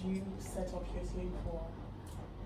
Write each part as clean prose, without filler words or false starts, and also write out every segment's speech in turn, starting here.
you set up your team for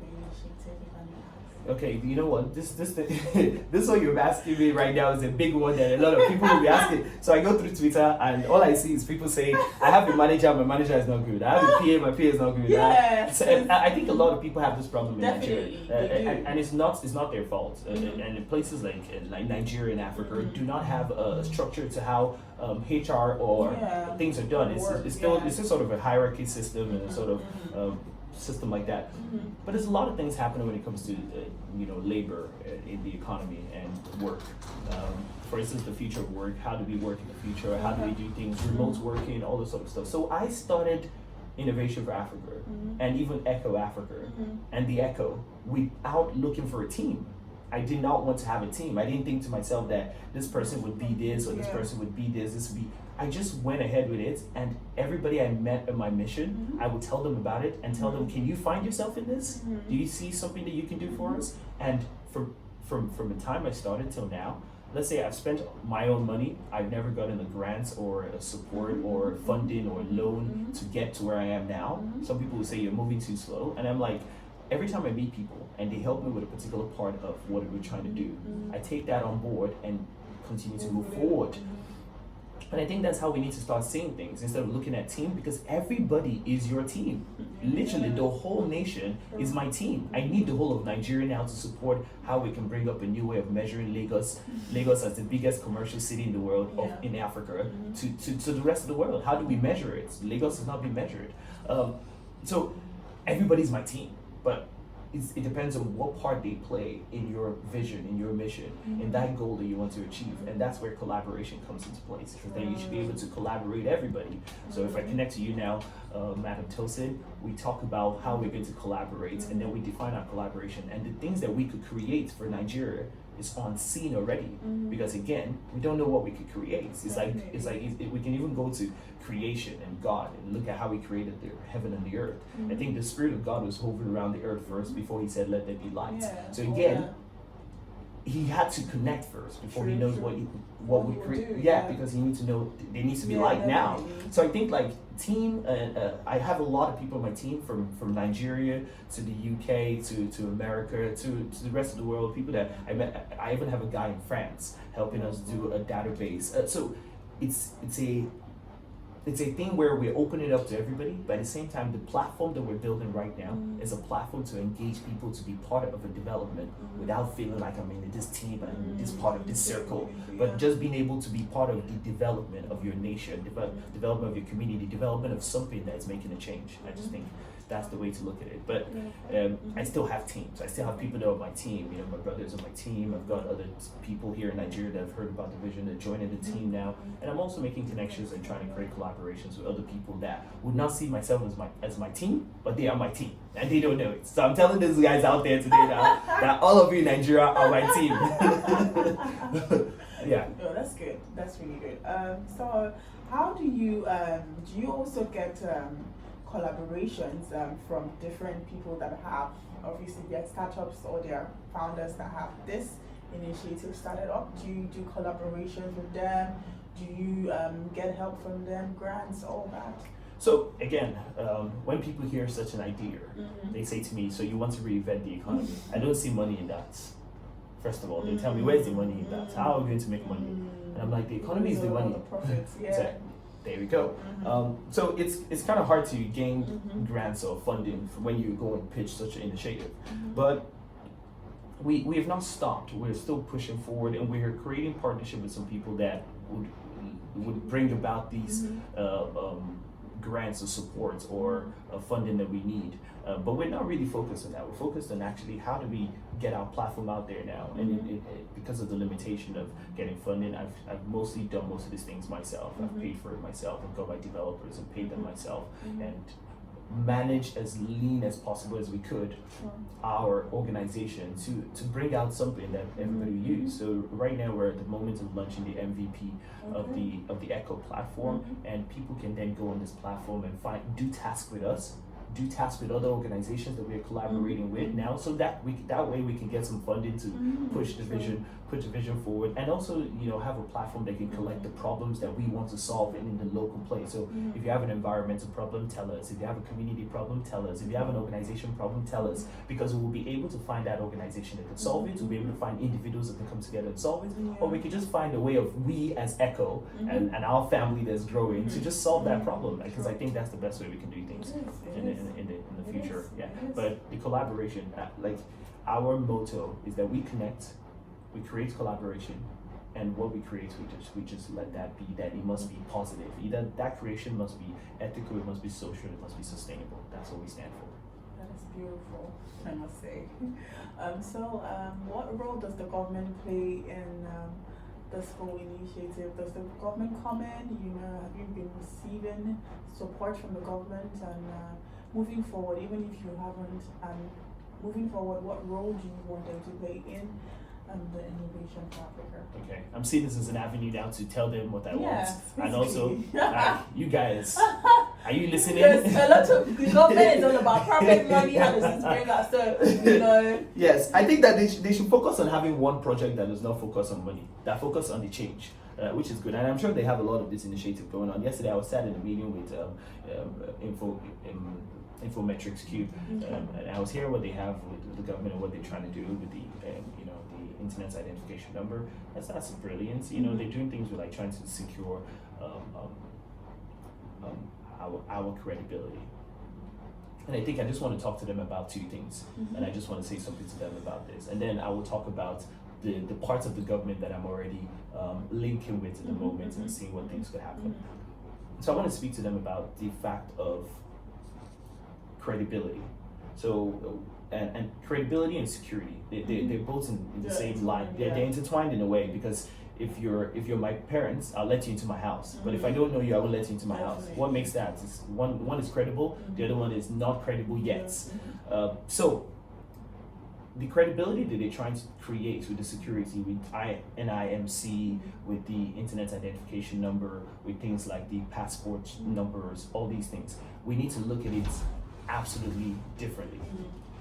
the initiative, if I may ask? Okay, you know what? This one you're asking me right now is a big one that a lot of people will be asking. So I go through Twitter and all I see is people saying, I have a manager, my manager is not good. I have a PA, my PA is not good. Yes. I think a lot of people have this problem in Definitely, Nigeria. And it's not their fault. And in places like Nigeria and Africa do not have a structure to how HR or things are done. It's still sort of a hierarchy system and a sort of system like that. But there's a lot of things happening when it comes to labor in the economy and work. For instance, the future of work. How do we work in the future? How do we do things? Remote working, all this sort of stuff. So I started Innovation for Africa and even Echo Africa and the Echo without looking for a team. I did not want to have a team. I didn't think to myself that this person would be this or this person would be this. This would be. I just went ahead with it, and everybody I met in my mission, I would tell them about it and tell them, can you find yourself in this? Do you see something that you can do for us? And from the time I started till now, let's say I've spent my own money, I've never gotten a grant or a support or funding or loan to get to where I am now. Some people will say you're moving too slow, and I'm like, every time I meet people and they help me with a particular part of what we're trying to do, I take that on board and continue to move forward. And I think that's how we need to start seeing things instead of looking at team, because everybody is your team. Literally, the whole nation is my team. I need the whole of Nigeria now to support how we can bring up a new way of measuring Lagos as the biggest commercial city in the world, in Africa, to the rest of the world. How do we measure it? Lagos has not been measured. So everybody's my team, but it depends on what part they play in your vision, in your mission, in that goal that you want to achieve. And that's where collaboration comes into place. So then you should be able to collaborate everybody. So if I connect to you now, Madam Tosin, we talk about how we're going to collaborate, and then we define our collaboration. And the things that we could create for Nigeria is on scene already, because again, we don't know what we could create. It's like we can even go to creation and God and look at how He created the heaven and the earth. I think the Spirit of God was hovering around the earth first before He said, "Let there be light." So again, He had to connect first before He knows what we create. Because He needs to know there needs to be light now. So I think like team, I have a lot of people on my team from Nigeria to the UK to America to the rest of the world. People that I met. I even have a guy in France helping us do a database. So it's a thing where we're opening it up to everybody, but at the same time, the platform that we're building right now is a platform to engage people to be part of a development without feeling like I'm in this team and this part of this circle, but just being able to be part of the development of your nation, development of your community, development of something that is making a change. I just think that's the way to look at it. But I still have teams. I still have people that are on my team. My brothers on my team. I've got other people here in Nigeria that have heard about the vision, that are joining the team now. And I'm also making connections and trying to create collaborations with other people that would not see myself as my team, but they are my team, and they don't know it. So I'm telling these guys out there today now that all of you in Nigeria are my team. No, that's good. That's really good. So how do you also get collaborations from different people that have obviously their startups or their founders that have this initiative started up? Do you do collaborations with them? Do you get help from them, grants, all that? So again, when people hear such an idea, they say to me, so you want to reinvent the economy? I don't see money in that. First of all, they tell me, where's the money in that? How are we going to make money? And I'm like, the economy is the money. Profits, So, there we go. So it's kind of hard to gain grants or funding when you go and pitch such an initiative. But we have not stopped. We're still pushing forward, and we're creating partnership with some people that would bring about these grants or supports or funding that we need. But we're not really focused on that. We're focused on actually how do we get our platform out there now. And because of the limitation of getting funding, I've mostly done most of these things myself. I've paid for it myself. I've got my developers and paid them myself. And manage as lean as possible as we could our organization to bring out something that everybody will use. So right now we're at the moment of launching the MVP of the Echo platform, and people can then go on this platform and do tasks with us do tasks with other organizations that we're collaborating with now, so that way we can get some funding to push the vision forward, and also have a platform that can collect the problems that we want to solve in the local place. So if you have an environmental problem, tell us. If you have a community problem, tell us. If you have an organization problem, tell us, because we will be able to find that organization that can solve it. We'll be able to find individuals that can come together and solve it, or we could just find a way of we as Echo and our family that's growing to just solve that problem, because I think that's the best way we can do things in the future. But the collaboration, like our motto is that we connect, we create collaboration, and what we create, we just let that be, that it must be positive. Either that creation must be ethical, it must be social, it must be sustainable. That's what we stand for. That is beautiful, I must say. What role does the government play in this whole initiative? Does the government come in? Have you been receiving support from the government? And moving forward, even if you haven't, moving forward, what role do you want them to play in the innovation for Africa? Okay, I'm seeing this as an avenue now to tell them what I want, basically. and also you guys, are you listening? Yes, a lot of the government is all about profit, money, how does this bring us? So Yes, I think that they should focus on having one project that does not focus on money, that focus on the change. Which is good, and I'm sure they have a lot of this initiative going on. Yesterday, I was sat in a meeting with Infometrics Cube, and I was hearing what they have with the government and what they're trying to do with the the internet identification number. That's brilliant. They're doing things with like trying to secure our credibility. And I think I just want to talk to them about two things, and I just want to say something to them about this, and then I will talk about the parts of the government that I'm already linking with at the moment and seeing what things could happen. So I want to speak to them about the fact of credibility. So and credibility and security, they're both in the same line. They're intertwined in a way, because if you're my parents, I'll let you into my house. But if I don't know you, I won't let you into my house. What makes that? Is one is credible, the other one is not credible yet. So the credibility that they're trying to create with the security, with NIMC, with the internet identification number, with things like the passport numbers, all these things, we need to look at it absolutely differently.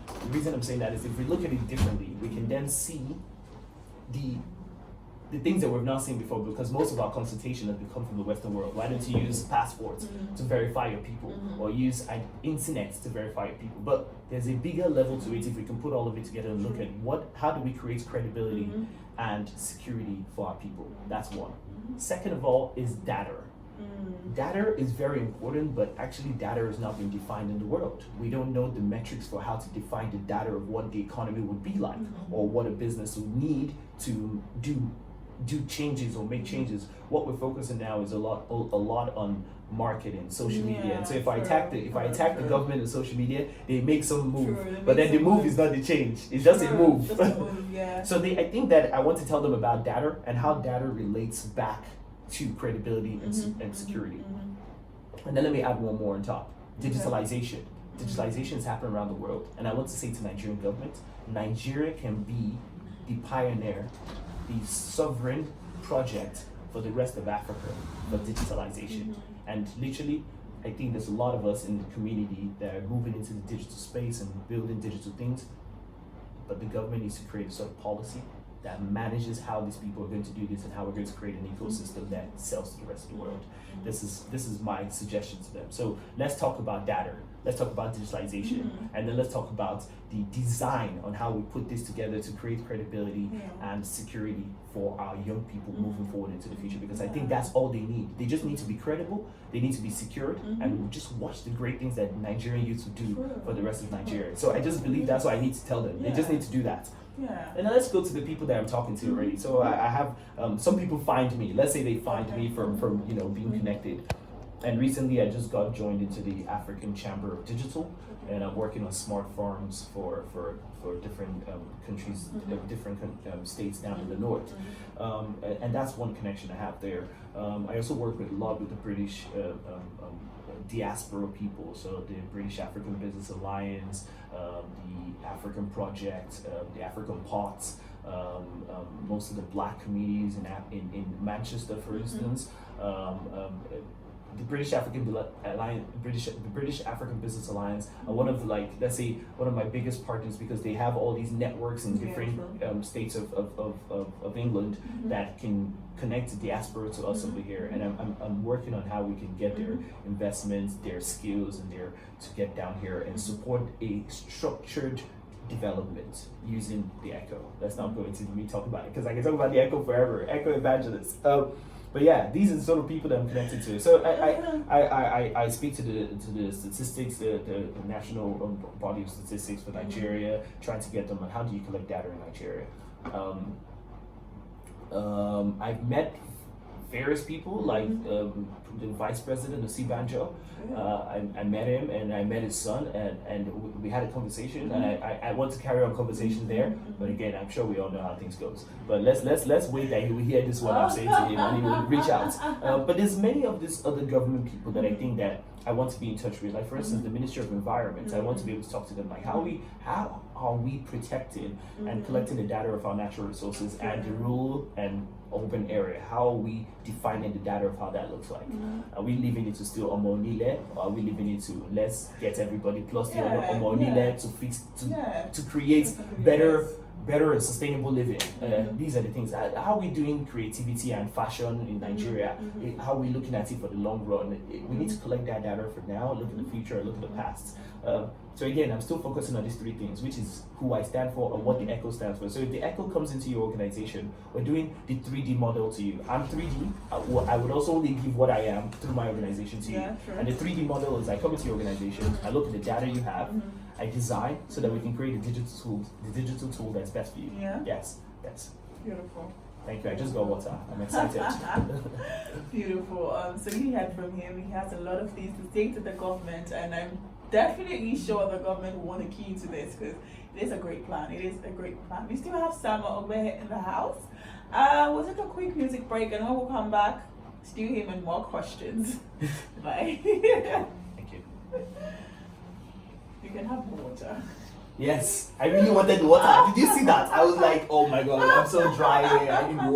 The reason I'm saying that is if we look at it differently, we can then see the things that we've not seen before, because most of our consultation has come from the Western world. Why don't you use passports to verify your people, or use internet to verify your people? But there's a bigger level to it if we can put all of it together and look at how do we create credibility and security for our people. That's one. Second of all is data. Data is very important, but actually data has not been defined in the world. We don't know the metrics for how to define the data of what the economy would be like, or what a business would need to do changes or make changes. What we're focusing now is a lot on marketing, social media. And so if I attack the government and social media, they make some move, but then the move is not the change. It's just a move. So I think that I want to tell them about data and how data relates back to credibility and security. And then let me add one more on top. Digitalization. Digitalization is happening around the world, and I want to say to Nigerian government, Nigeria can be the pioneer, the sovereign project for the rest of Africa for digitalization. And literally, I think there's a lot of us in the community that are moving into the digital space and building digital things, but the government needs to create a sort of policy that manages how these people are going to do this and how we're going to create an ecosystem that sells to the rest of the world. This is my suggestion to them. So let's talk about data. Let's talk about digitalization, and then let's talk about the design on how we put this together to create credibility and security for our young people moving forward into the future, because I think that's all they need. They just need to be credible, they need to be secured, and just watch the great things that Nigerian youth will do for the rest of Nigeria. So I just believe that's what I need to tell them. They just need to do that. And then let's go to the people that I'm talking to already. So I have some people find me. Let's say they find me from being connected. And recently I just got joined into the African Chamber of Digital, and I'm working on smart farms for different countries, different states down in the north. And that's one connection I have there. I also work with a lot with the British diaspora people, so the British African Business Alliance, the African Project, the African Pots, most of the black communities in Manchester, for instance. the British African Alliance, the British African Business Alliance are one of let's say one of my biggest partners, because they have all these networks in different states of England that can connect the diaspora to us over here, and I'm working on how we can get their investments, their skills, and to get down here and support a structured development using the Echo. Let's not go into me talking about it, because I can talk about the Echo forever. Echo evangelists. But yeah, these are the sort of people that I'm connected to. So I speak to the statistics, the national body of statistics for Nigeria, trying to get them on how do you collect data in Nigeria. I've met various people, like the vice president of Cibanjo. I met him, and I met his son, and we had a conversation. And I want to carry on conversation there, but again, I'm sure we all know how things goes. But let's wait that he will hear this what I'm saying to him, and he will reach out. But there's many of these other government people that I think that I want to be in touch with. Like for instance, the Ministry of Environment. I want to be able to talk to them, like how are we protecting and collecting the data of our natural resources and the rural and urban area? How are we defining the data of how that looks like? Are we leaving it to still Omonile, or are we leaving it to let's get everybody plus the Omonile to create better and sustainable living? These are the things. How are we doing creativity and fashion in Nigeria? How are we looking at it for the long run? We need to collect that data for now, look in the future, look in the past. So again, I'm still focusing on these three things, which is who I stand for and what the Echo stands for. So if the Echo comes into your organization, we're doing the 3D model to you. I'm 3D. I would also only give what I am through my organization to you. Sure. And the 3D model is I come into your organization, I look at the data you have, I design so that we can create the digital tool that's best for you. Yeah. Yes. Beautiful. Thank you. I just got water. I'm excited. Beautiful. So you heard from him. He has a lot of things to take to the government, and I'm definitely sure the government will want to key into this, because it is a great plan. It is a great plan. We still have Sama over here in the house. We'll take a quick music break, and when we'll come back, still him and more questions. Bye. Thank you. You can have more water. Yes, I really wanted water. Did you see that? I was like, oh my god, I'm so dry here. I need water.